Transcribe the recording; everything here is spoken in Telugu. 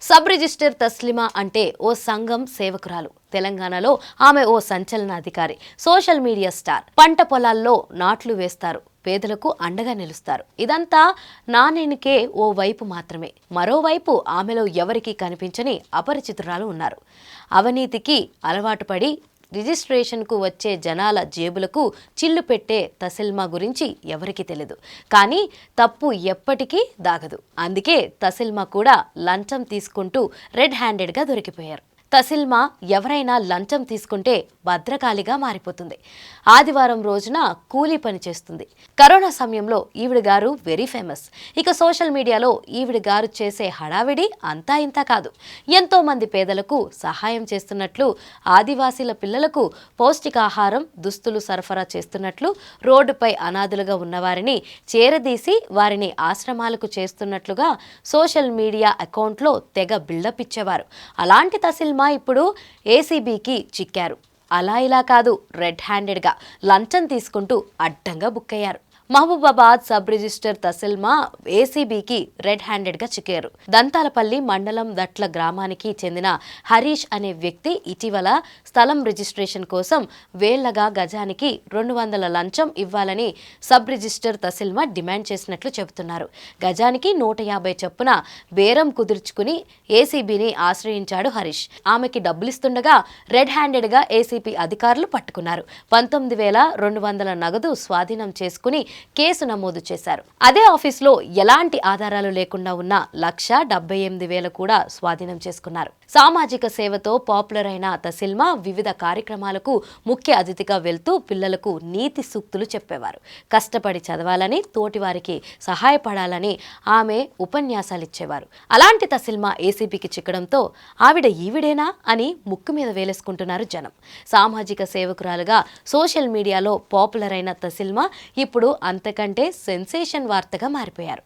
సబ్ రిజిస్టర్ తస్లిమా అంటే ఓ సంఘం సేవకురాలు. తెలంగాణలో ఆమె ఓ సంచలనాధికారి, సోషల్ మీడియా స్టార్. పంట పొలాల్లో నాట్లు వేస్తారు, పేదలకు అండగా నిలుస్తారు. ఇదంతా నాణేనికే ఓ వైపు మాత్రమే. మరోవైపు ఆమెలో ఎవరికీ కనిపించని అపరిచితురాలు ఉన్నారు. అవినీతికి అలవాటు పడి రిజిస్ట్రేషన్కు వచ్చే జనాల జేబులకు చిల్లు పెట్టే తసిల్మా గురించి ఎవరికీ తెలియదు. కానీ తప్పు ఎప్పటికీ దాగదు. అందుకే తసిల్మా కూడా లంచం తీసుకుంటూ రెడ్ హ్యాండెడ్గా దొరికిపోయారు. తసిల్మా ఎవరైనా లంచం తీసుకుంటే భద్రకాళిగా మారిపోతుంది. ఆదివారం రోజున కూలీ పని చేస్తుంది. కరోనా సమయంలో ఈవిడ గారు వెరీ ఫేమస్. ఇక సోషల్ మీడియాలో ఈవిడ గారు చేసే హడావిడి అంతా ఇంతా కాదు. ఎంతో మంది పేదలకు సహాయం చేస్తున్నట్లు, ఆదివాసీల పిల్లలకు పౌష్టికాహారం, దుస్తులు సరఫరా చేస్తున్నట్లు, రోడ్డుపై అనాథులుగా ఉన్నవారిని చేరదీసి వారిని ఆశ్రమాలకు చేస్తున్నట్లుగా సోషల్ మీడియా అకౌంట్లో తెగ బిల్డప్ ఇచ్చేవారు. అలాంటి తసిల్మా ఇప్పుడు ఏసీబీకి చిక్కారు. అలా ఇలా కాదు, రెడ్ హ్యాండెడ్గా లంచం తీసుకుంటూ అడ్డంగా బుక్ అయ్యారు. మహబూబాబాద్ సబ్ రిజిస్టర్ తసిల్మా ఏసీబీకి రెడ్ హ్యాండెడ్గా చిక్కారు. దంతాలపల్లి మండలం దట్ల గ్రామానికి చెందిన హరీష్ అనే వ్యక్తి ఇటీవల స్థలం రిజిస్ట్రేషన్ కోసం వేళ్లగా గజానికి 200 లంచం ఇవ్వాలని సబ్ రిజిస్టర్ తసిల్మా డిమాండ్ చేసినట్లు చెబుతున్నారు. గజానికి 150 చొప్పున బేరం కుదుర్చుకుని ఏసీబీని ఆశ్రయించాడు హరీష్. ఆమెకి డబ్బులిస్తుండగా రెడ్ హ్యాండెడ్గా ఏసీబీ అధికారులు పట్టుకున్నారు. 19,200 నగదు స్వాధీనం చేసుకుని కేసు నమోదు చేశారు. అదే ఆఫీసులో ఎలాంటి ఆధారాలు లేకుండా ఉన్న 1,78,000 కూడా స్వాధీనం చేసుకున్నారు. సామాజిక సేవతో పాపులర్ అయిన తసిల్మా వివిధ కార్యక్రమాలకు ముఖ్య అతిథిగా వెళ్తూ పిల్లలకు నీతి సూక్తులు చెప్పేవారు. కష్టపడి చదవాలని, తోటివారికి సహాయపడాలని ఆమె ఉపన్యాసాలిచ్చేవారు. అలాంటి తసిల్మా ఏసీబీకి చిక్కడంతో ఆవిడ ఈవిడేనా అని ముక్కు మీద వేలేసుకుంటున్నారు జనం. సామాజిక సేవకురాలుగా సోషల్ మీడియాలో పాపులర్ అయిన తసిల్మా ఇప్పుడు అంతకంటే సెన్సేషన్ వార్తగా మారిపోయారు.